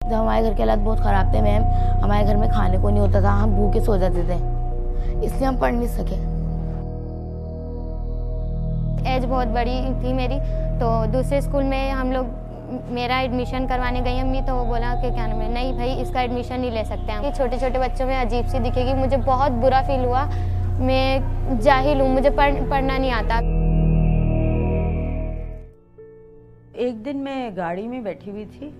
जब हमारे घर के हालात बहुत ख़राब थे मैम, हमारे घर में खाने को नहीं होता था, हम भूखे सो जाते थे, इसलिए हम पढ़ नहीं सके। एज बहुत बड़ी थी मेरी, तो दूसरे स्कूल में हम लोग मेरा एडमिशन करवाने गई अम्मी, तो वो बोला कि क्या नाम है, नहीं भाई इसका एडमिशन नहीं ले सकते हम। छोटे छोटे बच्चों में अजीब सी दिखेगी, मुझे बहुत बुरा फील हुआ। मैं जाहिल हूँ, मुझे पढ़ना नहीं आता। एक दिन मैं गाड़ी में बैठी हुई थी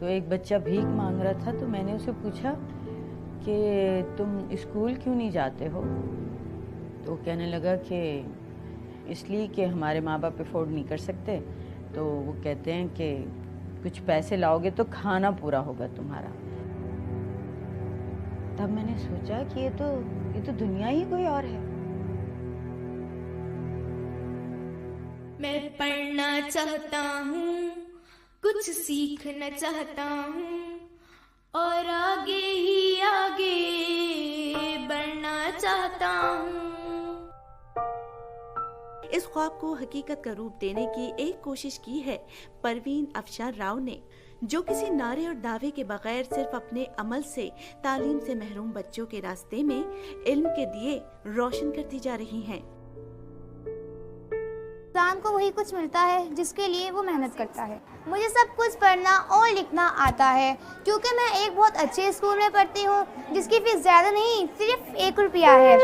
तो एक बच्चा भीख मांग रहा था, तो मैंने उसे पूछा कि तुम स्कूल क्यों नहीं जाते हो। तो वो कहने लगा कि इसलिए कि हमारे माँ बाप अफोर्ड नहीं कर सकते, तो वो कहते हैं कि कुछ पैसे लाओगे तो खाना पूरा होगा तुम्हारा। तब मैंने सोचा कि ये तो दुनिया ही कोई और है। मैं पढ़ना चाहता हूँ, कुछ सीखना चाहता हूँ और आगे ही आगे बढ़ना चाहता हूँ। इस ख्वाब को हकीकत का रूप देने की एक कोशिश की है परवीन अफशार राव ने, जो किसी नारे और दावे के बगैर सिर्फ अपने अमल से तालीम से महरूम बच्चों के रास्ते में इल्म के दिए रोशन करती जा रही हैं। इंसान को वही कुछ मिलता है जिसके लिए वो मेहनत करता है। मुझे सब कुछ पढ़ना और लिखना आता है, क्योंकि मैं एक बहुत अच्छे स्कूल में पढ़ती हूँ जिसकी फीस ज़्यादा नहीं, सिर्फ 1 रुपया है।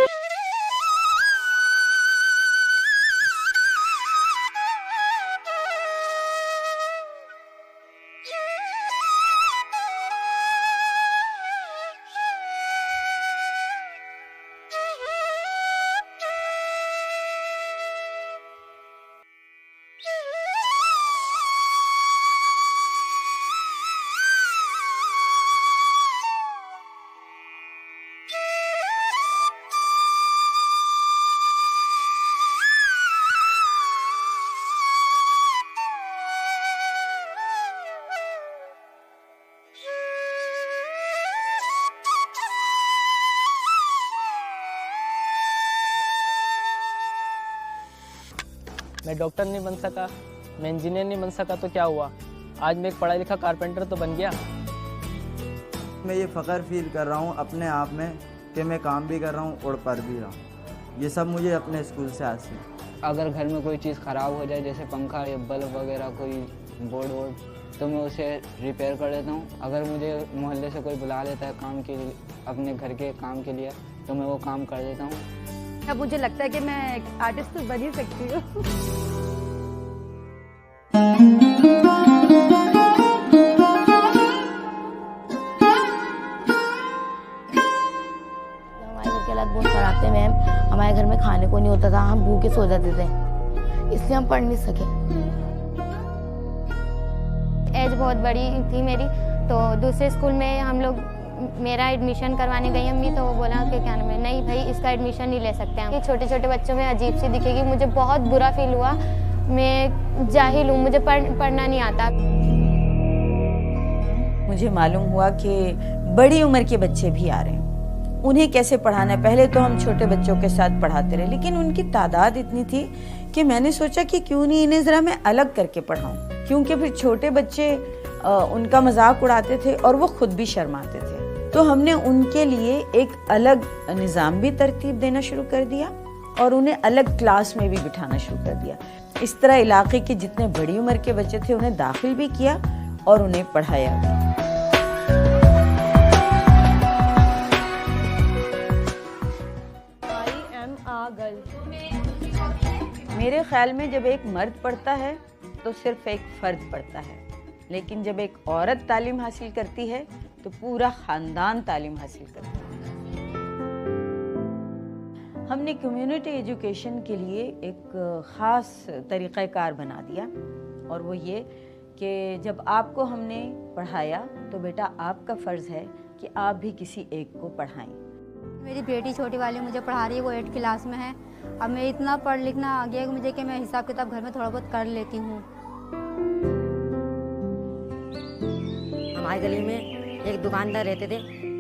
मैं डॉक्टर नहीं बन सका, मैं इंजीनियर नहीं बन सका तो क्या हुआ, आज मैं एक पढ़ा लिखा कारपेंटर तो बन गया। मैं ये फ़ख्र फील कर रहा हूँ अपने आप में कि मैं काम भी कर रहा हूँ और पढ़ भी रहा हूँ। ये सब मुझे अपने स्कूल से हासिल। अगर घर में कोई चीज़ ख़राब हो जाए, जैसे पंखा या बल्ब वगैरह, कोई बोर्ड वोर्ड, तो मैं उसे रिपेयर कर देता हूँ। अगर मुझे मोहल्ले से कोई बुला लेता है काम के लिए, अपने घर के काम के लिए, तो मैं वो काम कर देता हूँ। अब मुझे लगता है कि मैं एक आर्टिस्ट तो बन ही सकती हूँ। हमारे घर के हालात बहुत ख़राब थे मैम, हमारे घर में खाने को नहीं होता था, हम भूखे सो जाते थे, इसलिए हम पढ़ नहीं सके। एज बहुत बड़ी थी मेरी, तो दूसरे स्कूल में हम लोग मेरा एडमिशन करवाने गई अम्मी, तो वो बोला कि क्या नाम है, नहीं भाई इसका एडमिशन नहीं ले सकते हम। छोटे छोटे बच्चों में अजीब सी दिखेगी, मुझे बहुत बुरा फील हुआ। मैं जाहिल हूँ, मुझे पढ़ना नहीं आता। मुझे मालूम हुआ कि बड़ी उम्र के बच्चे भी आ रहे हैं, उन्हें कैसे पढ़ाना है। पहले तो हम छोटे बच्चों के साथ पढ़ाते रहे, लेकिन उनकी तादाद इतनी थी कि मैंने सोचा कि क्यों नहीं इन्हें ज़रा मैं अलग करके पढ़ाऊँ, क्योंकि फिर छोटे बच्चे उनका मजाक उड़ाते थे और वो खुद भी शर्माते थे। तो हमने उनके लिए एक अलग निज़ाम भी तरतीब देना शुरू कर दिया और उन्हें अलग क्लास में भी बिठाना शुरू कर दिया। इस तरह इलाके के जितने बड़ी उम्र के बच्चे थे उन्हें दाखिल भी किया और उन्हें पढ़ाया भी। मेरे ख्याल में जब एक मर्द पढ़ता है तो सिर्फ एक फर्द पढ़ता है, लेकिन जब एक औरत तालीम हासिल करती है तो पूरा ख़ानदान तालीम हासिल करता है। हमने कम्युनिटी एजुकेशन के लिए एक ख़ास तरीक़ाकार बना दिया, और वो ये कि जब आपको हमने पढ़ाया तो बेटा आपका फ़र्ज़ है कि आप भी किसी एक को पढ़ाएं। मेरी बेटी छोटी वाली मुझे पढ़ा रही है, वो 8th क्लास में है। अब मैं इतना पढ़ लिखना आ गया मुझे कि मैं हिसाब किताब घर में थोड़ा बहुत कर लेती हूँ। हमारी गली में एक दुकानदार रहते थे,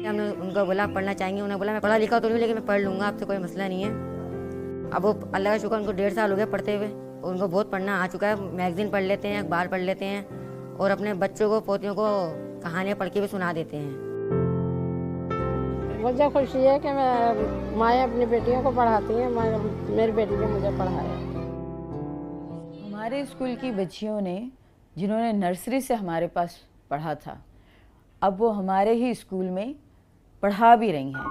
हमने उनको बोला पढ़ना चाहेंगे, उन्होंने बोला मैं पढ़ा लिखा तो नहीं, लेकिन मैं पढ़ लूँगा, आपसे कोई मसला नहीं है। अब वो अल्लाह का शुक्र, उनको 1.5 साल हो गया पढ़ते हुए, उनको बहुत पढ़ना आ चुका है। मैगज़ीन पढ़ लेते हैं, अखबार पढ़ लेते हैं और अपने बच्चों को पोतियों को कहानियाँ पढ़ के भी सुना देते हैं। मुझे खुशी है कि मैं माएँ अपनी बेटियों को पढ़ाती हैं, मेरी बेटी ने मुझे पढ़ाया। हमारे स्कूल की बच्चियों ने जिन्होंने नर्सरी से हमारे पास पढ़ा था, अब वो हमारे ही स्कूल में पढ़ा भी रही हैं।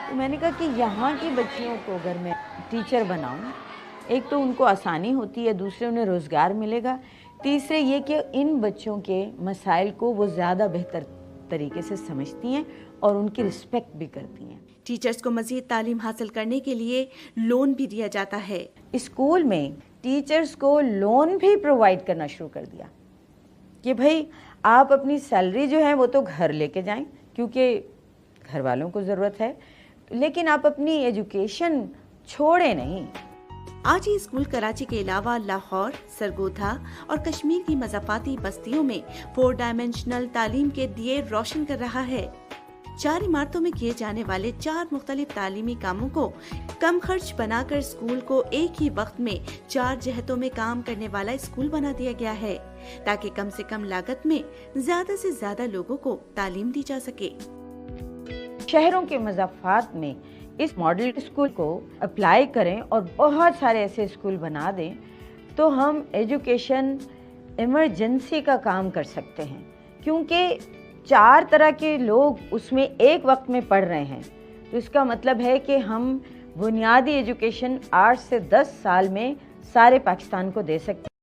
तो मैंने कहा कि यहाँ की बच्चियों को अगर मैं टीचर बनाऊँ, एक तो उनको आसानी होती है, दूसरे उन्हें रोज़गार मिलेगा, तीसरे ये कि इन बच्चों के मसाइल को वो ज़्यादा बेहतर तरीके से समझती हैं और उनकी रिस्पेक्ट भी करती हैं। टीचर्स को मज़ीद तालीम हासिल करने के लिए लोन भी दिया जाता है। स्कूल में टीचर्स को लोन भी प्रोवाइड करना शुरू कर दिया कि भाई आप अपनी सैलरी जो है वो तो घर लेके जाएं, क्योंकि घर वालों को ज़रूरत है, लेकिन आप अपनी एजुकेशन छोड़े नहीं। आज ये स्कूल कराची के अलावा लाहौर, सरगोधा और कश्मीर की मज़ाफ़ाती बस्तियों में 4 डायमेंशनल तालीम के दिए रोशन कर रहा है। 4 इमारतों में किए जाने वाले 4 मुख्तलिफ तालीमी कामों को कम खर्च बनाकर स्कूल को एक ही वक्त में 4 जहतों में काम करने वाला स्कूल बना दिया गया है, ताकि कम से कम लागत में ज्यादा से ज्यादा लोगों को तालीम दी जा सके। शहरों के मज़ाफ़ात में इस मॉडल स्कूल को अप्लाई करें और बहुत सारे ऐसे स्कूल बना दें, तो हम एजुकेशन इमरजेंसी का काम कर सकते हैं, क्योंकि 4 तरह के लोग उसमें एक वक्त में पढ़ रहे हैं। तो इसका मतलब है कि हम बुनियादी एजुकेशन 8 से 10 साल में सारे पाकिस्तान को दे सकते हैं।